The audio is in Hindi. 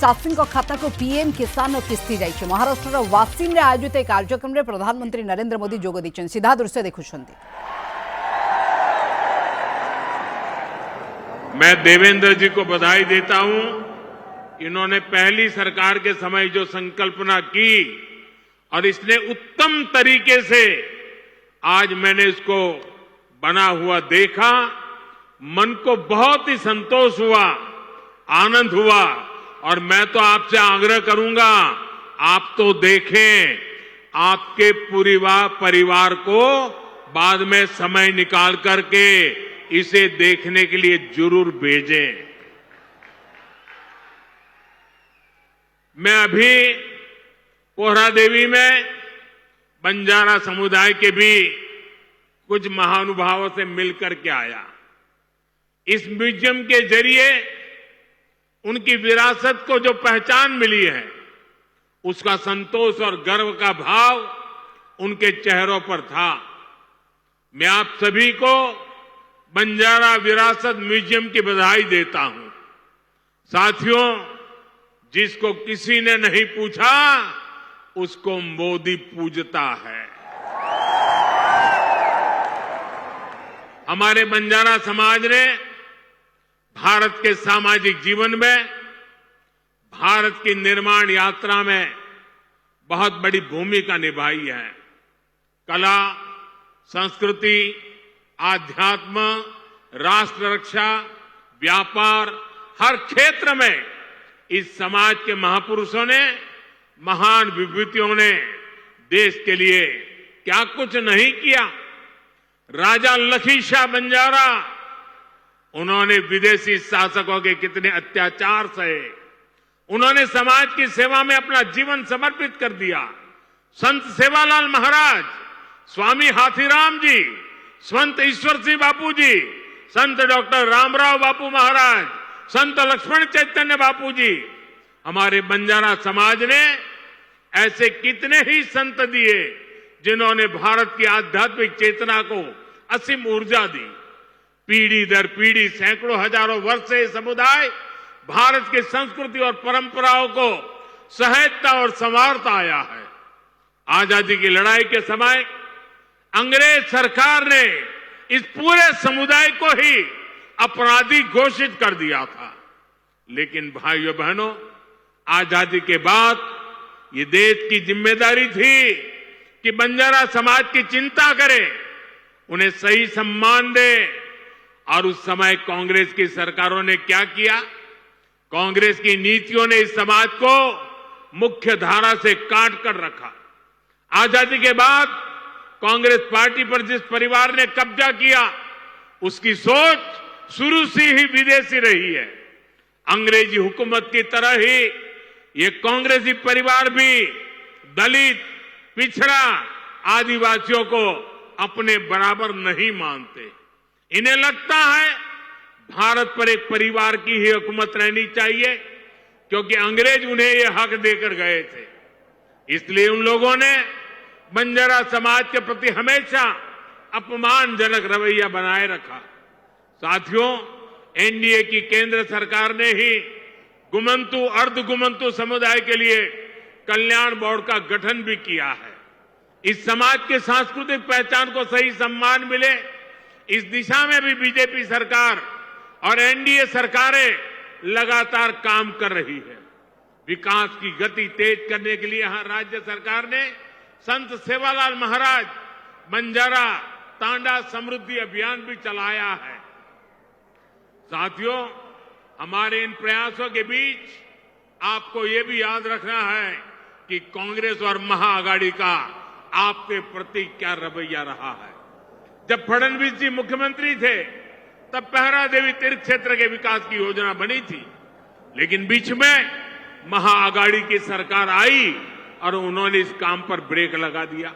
चाषी खाता को पीएम किसान किस्ती जाइए। महाराष्ट्र वासिम आयोजित एक कार्यक्रम में प्रधानमंत्री नरेंद्र मोदी जोग दी। सीधा दृश्य देखुं। मैं देवेंद्र जी को बधाई देता हूं। इन्होंने पहली सरकार के समय जो संकल्पना की और इसने उत्तम तरीके से आज मैंने इसको बना हुआ देखा, मन को बहुत ही संतोष हुआ, आनंद हुआ। और मैं तो आपसे आग्रह करूंगा, आप तो देखें, आपके पूरे परिवार को बाद में समय निकाल करके इसे देखने के लिए जरूर भेजें। मैं अभी पोहरादेवी में बंजारा समुदाय के भी कुछ महानुभावों से मिलकर के आया। इस म्यूजियम के जरिए उनकी विरासत को जो पहचान मिली है, उसका संतोष और गर्व का भाव उनके चेहरों पर था। मैं आप सभी को बंजारा विरासत म्यूजियम की बधाई देता हूं। साथियों, जिसको किसी ने नहीं पूछा, उसको मोदी पूजता है। हमारे बंजारा समाज ने भारत के सामाजिक जीवन में, भारत की निर्माण यात्रा में बहुत बड़ी भूमिका निभाई है। कला, संस्कृति, आध्यात्म, राष्ट्र रक्षा, व्यापार, हर क्षेत्र में इस समाज के महापुरुषों ने, महान विभूतियों ने देश के लिए क्या कुछ नहीं किया। राजा लखी शाह बंजारा, उन्होंने विदेशी शासकों के कितने अत्याचार सहे, उन्होंने समाज की सेवा में अपना जीवन समर्पित कर दिया। संत सेवालाल महाराज, स्वामी हाथीराम जी, संत ईश्वर सिंह बापू जी, संत डॉक्टर रामराव बापू महाराज, संत लक्ष्मण चैतन्य बापू जी, हमारे बंजारा समाज ने ऐसे कितने ही संत दिए जिन्होंने भारत की आध्यात्मिक चेतना को असीम ऊर्जा दी। पीढ़ी दर पीढ़ी, सैकड़ों हजारों वर्ष से समुदाय भारत की संस्कृति और परंपराओं को सहेजता और संवारता आया है। आजादी की लड़ाई के समय अंग्रेज सरकार ने इस पूरे समुदाय को ही अपराधी घोषित कर दिया था। लेकिन भाइयों बहनों, आजादी के बाद ये देश की जिम्मेदारी थी कि बंजारा समाज की चिंता करे, उन्हें सही सम्मान दे। और उस समय कांग्रेस की सरकारों ने क्या किया? कांग्रेस की नीतियों ने इस समाज को मुख्य धारा से काट कर रखा। आजादी के बाद कांग्रेस पार्टी पर जिस परिवार ने कब्जा किया, उसकी सोच शुरू से ही विदेशी रही है। अंग्रेजी हुकूमत की तरह ही ये कांग्रेसी परिवार भी दलित, पिछड़ा, आदिवासियों को अपने बराबर नहीं मानते। इन्हें लगता है भारत पर एक परिवार की ही हुकूमत रहनी चाहिए, क्योंकि अंग्रेज उन्हें ये हक देकर गए थे। इसलिए उन लोगों ने बंजारा समाज के प्रति हमेशा अपमानजनक रवैया बनाए रखा। साथियों, एनडीए की केंद्र सरकार ने ही गुमंतु, अर्धगुमंतु समुदाय के लिए कल्याण बोर्ड का गठन भी किया है। इस समाज के सांस्कृतिक पहचान को सही सम्मान मिले, इस दिशा में भी बीजेपी सरकार और एनडीए सरकारें लगातार काम कर रही है। विकास की गति तेज करने के लिए यहां राज्य सरकार ने संत सेवालाल महाराज बंजारा तांडा समृद्धि अभियान भी चलाया है। साथियों, हमारे इन प्रयासों के बीच आपको ये भी याद रखना है कि कांग्रेस और महाआघाड़ी का आपके प्रति क्या रवैया रहा है। जब फडणवीस जी मुख्यमंत्री थे, तब पहरा देवी तीर्थ क्षेत्र के विकास की योजना बनी थी, लेकिन बीच में महाआघाड़ी की सरकार आई और उन्होंने इस काम पर ब्रेक लगा दिया।